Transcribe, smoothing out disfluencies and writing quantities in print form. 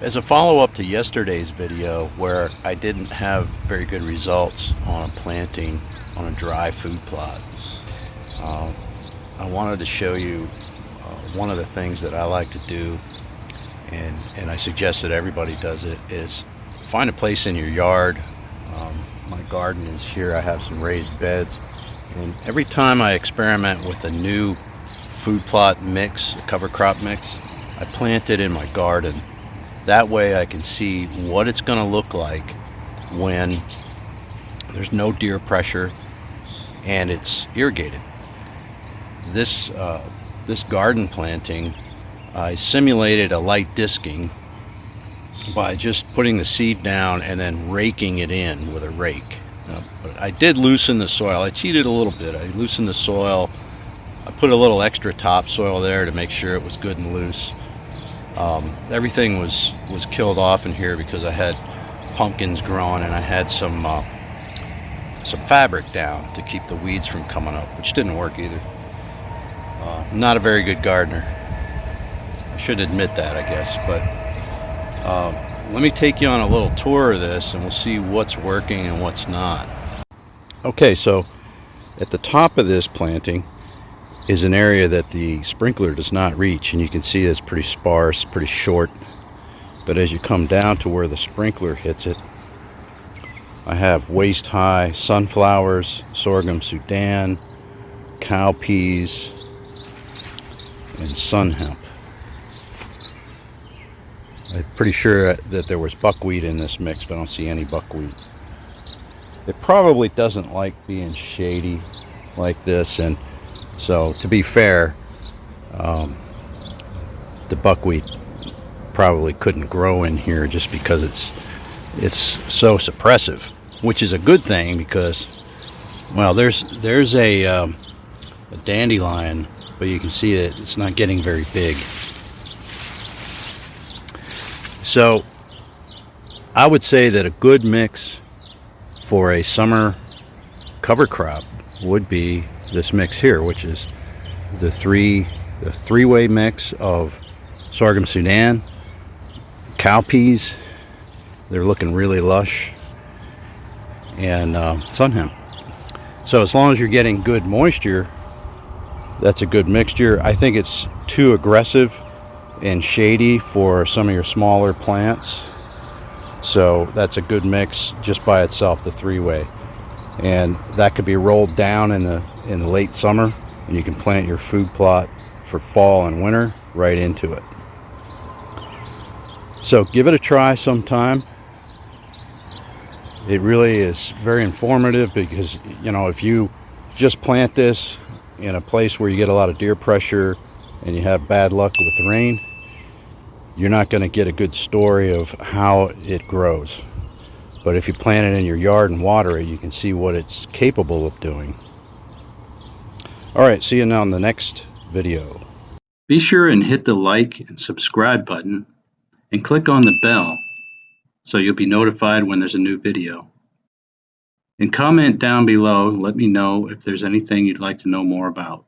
As a follow-up to yesterday's video where I didn't have very good results on planting on a dry food plot, uh, I wanted to show you one of the things that I like to do, and I suggest that everybody does it, is find a place in your yard. My garden is here. I have some raised beds, and every time I experiment with a new food plot mix, a cover crop mix, I plant it in my garden. That way I can see what it's going to look like when there's no deer pressure and it's irrigated. This garden planting, I simulated a light disking by just putting the seed down and then raking it in with a rake. But I did loosen the soil. I cheated a little bit. I loosened the soil. I put a little extra topsoil there to make sure it was good and loose. Everything was killed off in here because I had pumpkins growing, and I had some fabric down to keep the weeds from coming up, which didn't work either. Not a very good gardener. I should admit that, I guess. But let me take you on a little tour of this, and we'll see what's working and what's not. Okay, so at the top of this planting is an area that the sprinkler does not reach, and you can see it's pretty sparse, pretty short. But as you come down to where the sprinkler hits it, I have waist-high sunflowers, sorghum Sudan, cowpeas, and sun hemp. I'm pretty sure that there was buckwheat in this mix, but I don't see any buckwheat. It probably doesn't like being shady like this, and so to be fair, the buckwheat probably couldn't grow in here just because it's so suppressive, which is a good thing because, well, there's a dandelion, but you can see that it's not getting very big. So I would say that a good mix for a summer cover crop would be this mix here, which is the three-way mix of sorghum Sudan, cowpeas, they're looking really lush, and sun hemp. So as long as you're getting good moisture, that's a good mixture. I think it's too aggressive and shady for some of your smaller plants, so that's a good mix just by itself, the three-way. And that could be rolled down in the late summer, and you can plant your food plot for fall and winter right into it. So give it a try sometime. It really is very informative because, you know, if you just plant this in a place where you get a lot of deer pressure and you have bad luck with the rain, you're not going to get a good story of how it grows. But if you plant it in your yard and water it, you can see what it's capable of doing. All right, see you now in the next video. Be sure and hit the like and subscribe button and click on the bell so you'll be notified when there's a new video. And comment down below and let me know if there's anything you'd like to know more about.